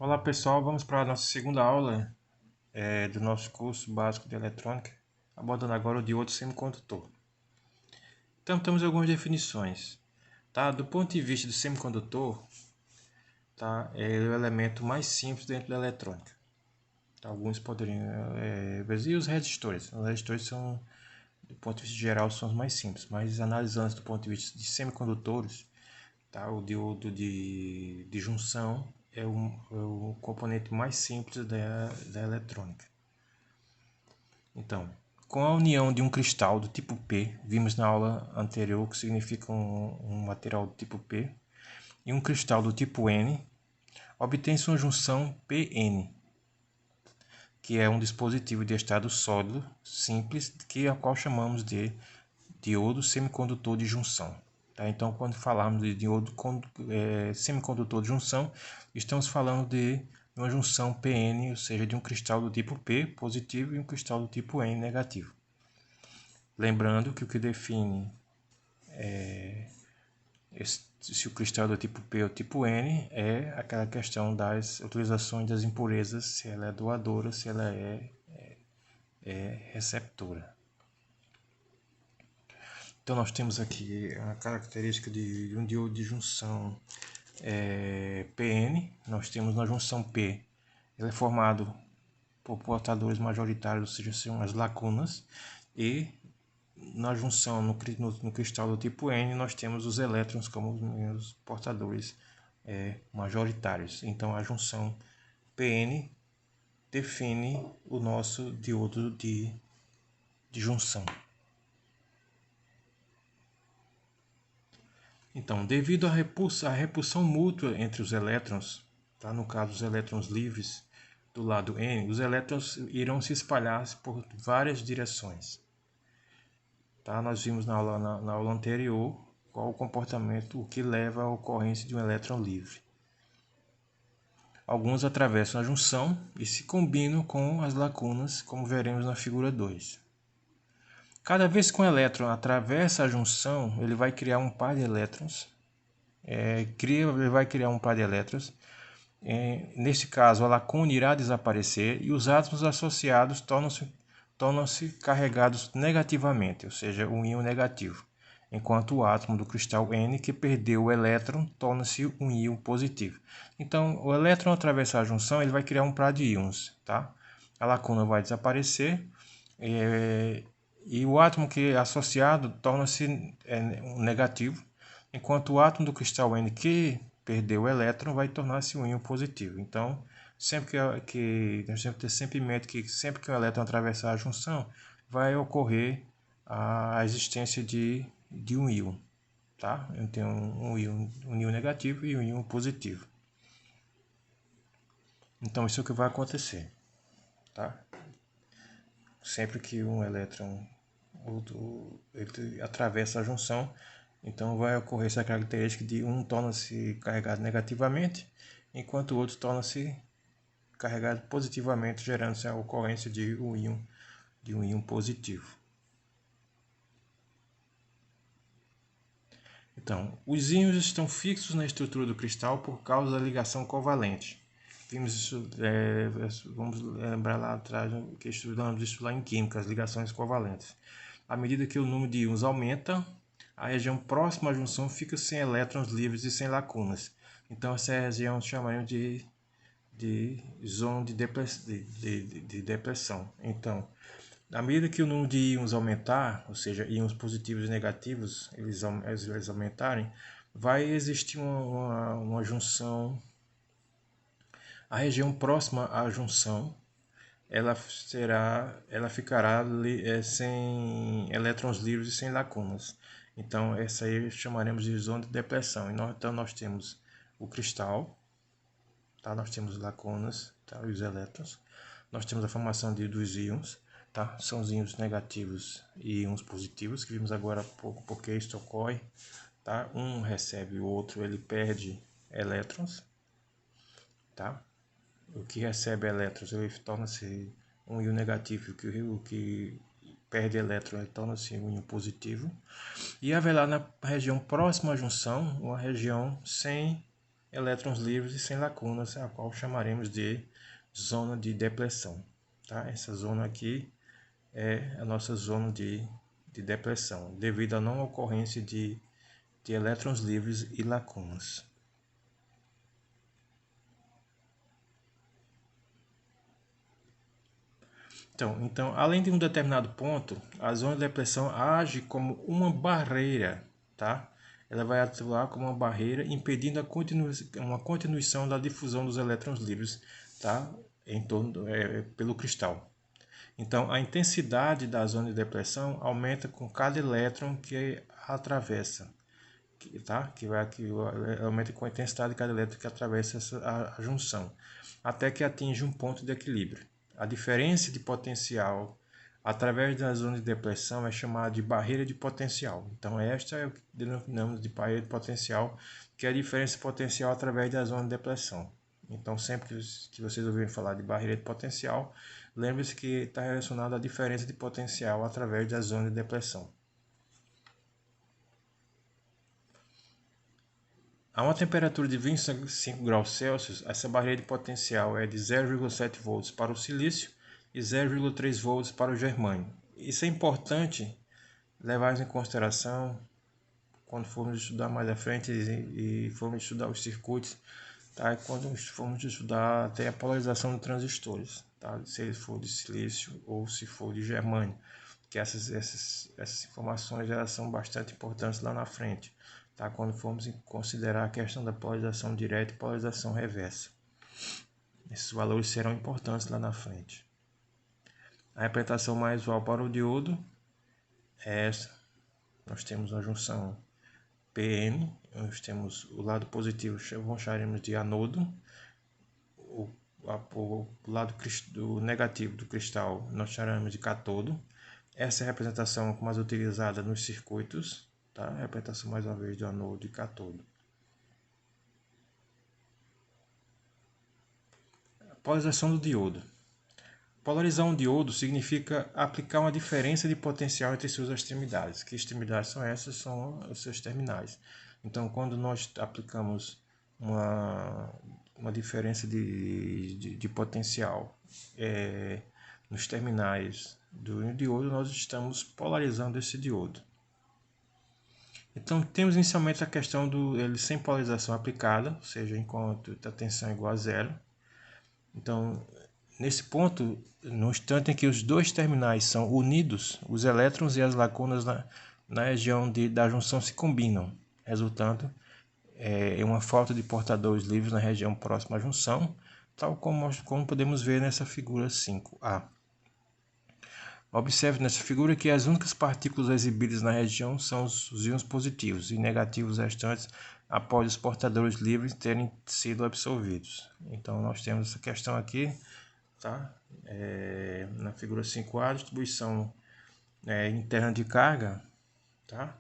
Olá pessoal, vamos para a nossa segunda aula do nosso curso básico de eletrônica, abordando agora o diodo semicondutor. Então temos algumas definições. Tá? Do ponto de vista do semicondutor, tá? É o elemento mais simples dentro da eletrônica. Tá? Alguns poderiam e os resistores. Os resistores são, do ponto de vista geral, são os mais simples, mas analisando do ponto de vista de semicondutores, tá? O diodo de junção é o componente mais simples da eletrônica. Então, com a união de um cristal do tipo P, vimos na aula anterior que significa um material do tipo P, e um cristal do tipo N, obtém-se uma junção PN, que é um dispositivo de estado sólido simples, a qual chamamos de diodo semicondutor de junção. Tá? Então, quando falarmos de diodo semicondutor de junção, estamos falando de uma junção PN, ou seja, de um cristal do tipo P positivo e um cristal do tipo N negativo. Lembrando que o que define se o cristal é do tipo P ou tipo N é aquela questão das utilizações das impurezas, se ela é doadora, se ela é receptora. Então nós temos aqui a característica de um diodo de junção PN. Nós temos na junção P, ele é formado por portadores majoritários, ou seja, são as lacunas, e na junção no cristal do tipo N nós temos os elétrons como os portadores majoritários. Então a junção PN define o nosso diodo de junção. Então, devido à repulsão mútua entre os elétrons, tá? No caso os elétrons livres do lado N, os elétrons irão se espalhar por várias direções. Tá? Nós vimos na aula anterior qual o comportamento, o que leva à ocorrência de um elétron livre. Alguns atravessam a junção e se combinam com as lacunas, como veremos na figura 2. Cada vez que um elétron atravessa a junção, ele vai criar um par de elétrons. Ele vai criar um par de elétrons. Neste caso, a lacuna irá desaparecer e os átomos associados tornam-se carregados negativamente, ou seja, um íon negativo, enquanto o átomo do cristal N, que perdeu o elétron, torna-se um íon positivo. Então, o elétron ao atravessar a junção, ele vai criar um par de íons, tá? A lacuna vai desaparecer e o átomo que é associado torna-se um negativo, enquanto o átomo do cristal N que perdeu o elétron vai tornar-se um íon positivo. Então, sempre que nós temos que ter sempre em mente que sempre que o elétron atravessar a junção, vai ocorrer a existência de um íon, tá? Eu tenho um íon negativo e um íon positivo. Então, isso é o que vai acontecer, tá? Sempre que um elétron ele atravessa a junção, então vai ocorrer essa característica de um torna-se carregado negativamente, enquanto o outro torna-se carregado positivamente, gerando-se a ocorrência de um íon positivo. Então, os íons estão fixos na estrutura do cristal por causa da ligação covalente. Vimos isso, vamos lembrar lá atrás que estudamos isso lá em química, as ligações covalentes. À medida que o número de íons aumenta, a região próxima à junção fica sem elétrons livres e sem lacunas. Então, essa região chamamos de zona de depressão. Então, à medida que o número de íons aumentar, ou seja, íons positivos e negativos, eles aumentarem, vai existir uma junção. A região próxima à junção, ela ficará sem elétrons livres e sem lacunas. Então, essa aí chamaremos de zona de depressão. Então, nós temos o cristal, tá? Nós temos lacunas, tá? Os elétrons. Nós temos a formação dos íons, tá? São os íons negativos e íons positivos, que vimos agora há pouco, porque isso ocorre. Tá? Um recebe o outro, ele perde elétrons. Tá? O que recebe elétrons, ele torna-se um íon negativo, o que perde elétron, ele torna-se um íon positivo. E haverá na região próxima à junção, uma região sem elétrons livres e sem lacunas, a qual chamaremos de zona de depressão. Tá? Essa zona aqui é a nossa zona de depressão, devido à não ocorrência de elétrons livres e lacunas. Então, além de um determinado ponto, a zona de depressão age como uma barreira, tá? Ela vai atuar como uma barreira, impedindo uma continuação da difusão dos elétrons livres, tá? Em torno pelo cristal. Então, a intensidade da zona de depressão aumenta com cada elétron que a atravessa, tá? Que aumenta com a intensidade de cada elétron que atravessa a junção, até que atinge um ponto de equilíbrio. A diferença de potencial através da zona de depressão é chamada de barreira de potencial. Então, esta é o que denominamos de barreira de potencial, que é a diferença de potencial através da zona de depressão. Então, sempre que vocês ouvirem falar de barreira de potencial, lembre-se que está relacionado à diferença de potencial através da zona de depressão. A uma temperatura de 25 graus Celsius, essa barreira de potencial é de 0,7 volts para o silício e 0,3 volts para o germânio. Isso é importante levar em consideração quando formos estudar mais à frente e formos estudar os circuitos, tá? Quando formos estudar até a polarização de transistores, tá? Se ele for de silício ou se for de germânio, que essas informações elas são bastante importantes lá na frente, tá? Quando formos considerar a questão da polarização direta e polarização reversa. Esses valores serão importantes lá na frente. A representação mais usual para o diodo é essa. Nós temos a junção PN, nós temos o lado positivo, chamaremos de anodo, o lado negativo do cristal nós chamaremos de catodo. Essa é a representação mais utilizada nos circuitos, tá? A representação mais uma vez do anodo e catodo. A polarização do diodo. Polarizar um diodo significa aplicar uma diferença de potencial entre suas extremidades. Que extremidades são essas? São os seus terminais. Então, quando nós aplicamos uma diferença de potencial nos terminais do diodo, nós estamos polarizando esse diodo. Então, temos inicialmente a questão ele sem polarização aplicada, ou seja, enquanto a tensão é igual a zero. Então, nesse ponto, no instante em que os dois terminais são unidos, os elétrons e as lacunas na região da junção se combinam, resultando em uma falta de portadores livres na região próxima à junção, tal como podemos ver nessa figura 5A. Observe nessa figura que as únicas partículas exibidas na região são os íons positivos e negativos restantes após os portadores livres terem sido absorvidos. Então, nós temos essa questão aqui, tá? Na figura 5A, distribuição interna de carga, tá?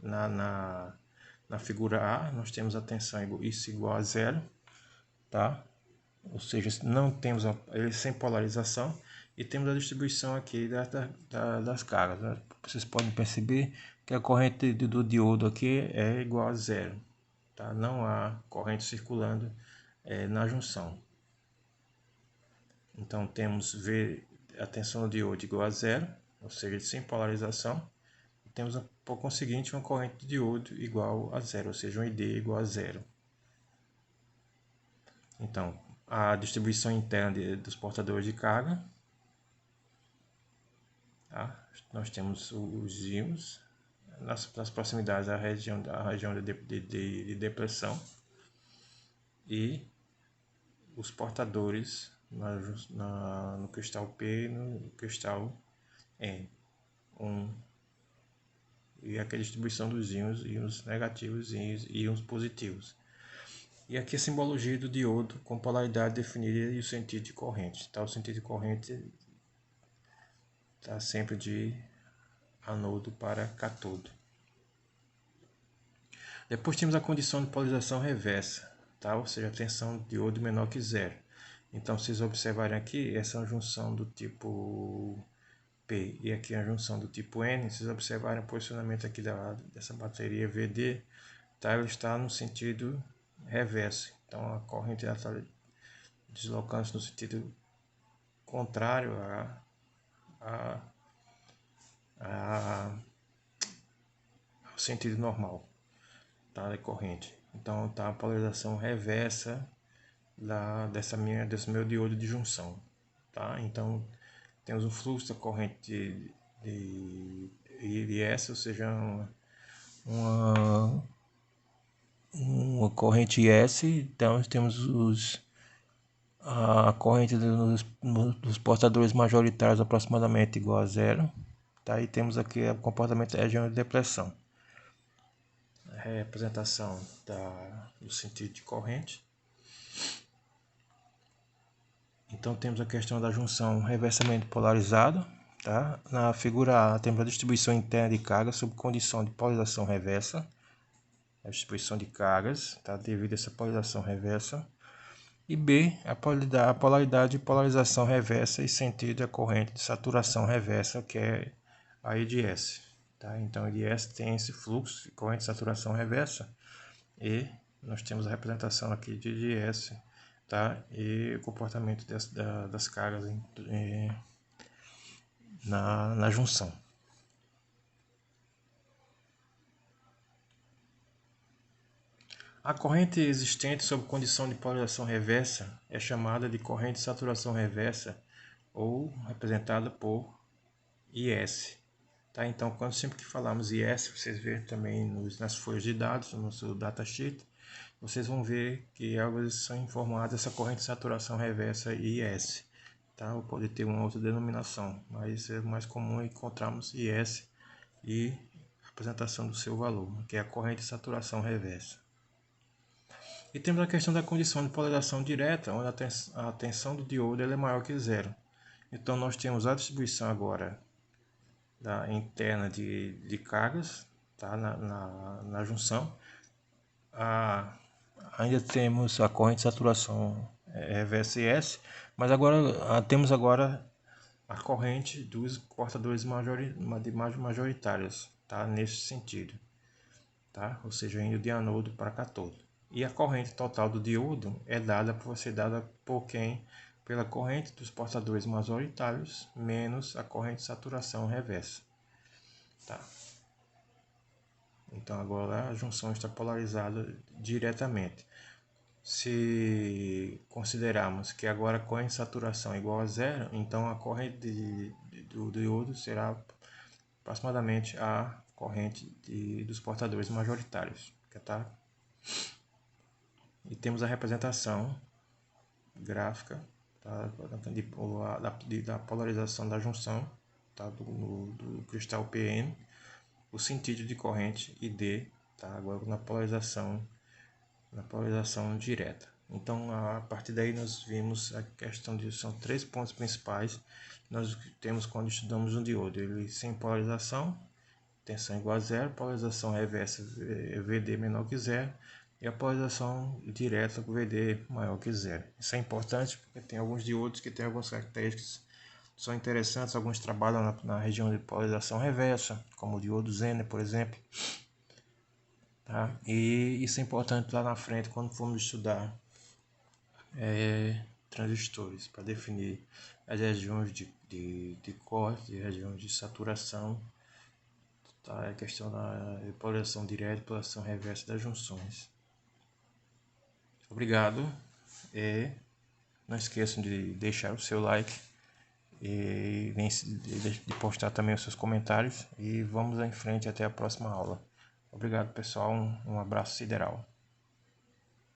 Na figura A, nós temos a tensão isso igual a zero, tá? Ou seja, não temos ele sem polarização, e temos a distribuição aqui das cargas, né? Vocês podem perceber que a corrente do diodo aqui é igual a zero, tá? Não há corrente circulando na junção. Então temos a tensão do diodo igual a zero, ou seja, sem polarização. E temos por conseguinte uma corrente de diodo igual a zero, ou seja, um ID igual a zero. Então, a distribuição interna dos portadores de carga. Tá? Nós temos os íons nas proximidades da região de depressão e os portadores no cristal P e no cristal N. E aqui a distribuição dos íons negativos e íons positivos. E aqui a simbologia do diodo com polaridade definida e o sentido de corrente. Tá? O sentido de corrente está sempre de anodo para catodo. Depois temos a condição de polarização reversa, tá? Ou seja, a tensão de diodo menor que zero. Então, vocês observarem aqui, essa junção do tipo P e aqui a junção do tipo N, vocês observarem o posicionamento aqui dessa bateria VD, tá? Ela está no sentido reverso. Então a corrente está deslocando-se no sentido contrário ao sentido normal, tá, da corrente. Então tá a polarização reversa desse meu diodo de junção, tá? Então temos um fluxo da corrente de IS, ou seja, uma corrente IS. Então temos a corrente dos portadores majoritários aproximadamente igual a zero, tá? E temos aqui o comportamento da região de depressão, a representação do sentido de corrente. Então temos a questão da junção reversamente polarizada, tá? Na figura A temos a distribuição interna de cargas sob condição de polarização reversa, a distribuição de cargas, tá? Devido a essa polarização reversa. E B, a polaridade de polarização reversa e sentido da corrente de saturação reversa, que é a IDS. Tá? Então, a IDS tem esse fluxo de corrente de saturação reversa e nós temos a representação aqui de IDS, tá? E o comportamento das cargas na junção. A corrente existente sob condição de polarização reversa é chamada de corrente de saturação reversa ou representada por IS. Tá? Então, sempre que falamos IS, vocês verem também nas folhas de dados, no nosso datasheet, vocês vão ver que elas são informadas essa corrente de saturação reversa IS. Tá? Ou pode ter uma outra denominação, mas é mais comum encontrarmos IS e a apresentação do seu valor, que é a corrente de saturação reversa. E temos a questão da condição de polarização direta, onde a tensão do diodo é maior que zero. Então nós temos a distribuição agora interna de cargas, tá? na junção. Ainda temos a corrente de saturação reversa IS, mas agora temos a corrente dos portadores majoritários, tá? Nesse sentido, tá? Ou seja, indo de anodo para cátodo. E a corrente total do diodo pode ser dada por quem? Pela corrente dos portadores majoritários menos a corrente de saturação reversa. Tá? Então agora a junção está polarizada diretamente. Se considerarmos que agora a corrente de saturação é igual a zero, então a corrente do diodo será aproximadamente a corrente dos portadores majoritários. Tá? E temos a representação gráfica, tá? da polarização da junção, tá? do cristal PN, o sentido de corrente ID, tá? Agora na polarização direta. Então, a partir daí nós vimos a questão são 3 pontos principais. Nós temos quando estudamos um diodo, ele sem polarização, tensão igual a zero, polarização reversa VD menor que zero, e a polarização direta com VD maior que zero. Isso é importante porque tem alguns diodos que têm algumas características que são interessantes. Alguns trabalham na região de polarização reversa, como o diodo Zener, por exemplo. Tá? E isso é importante lá na frente quando formos estudar transistores, para definir as regiões de corte, regiões de saturação. Tá? A questão da polarização direta e polarização reversa das junções. Obrigado e não esqueçam de deixar o seu like e de postar também os seus comentários, e vamos em frente até a próxima aula. Obrigado, pessoal, um abraço sideral.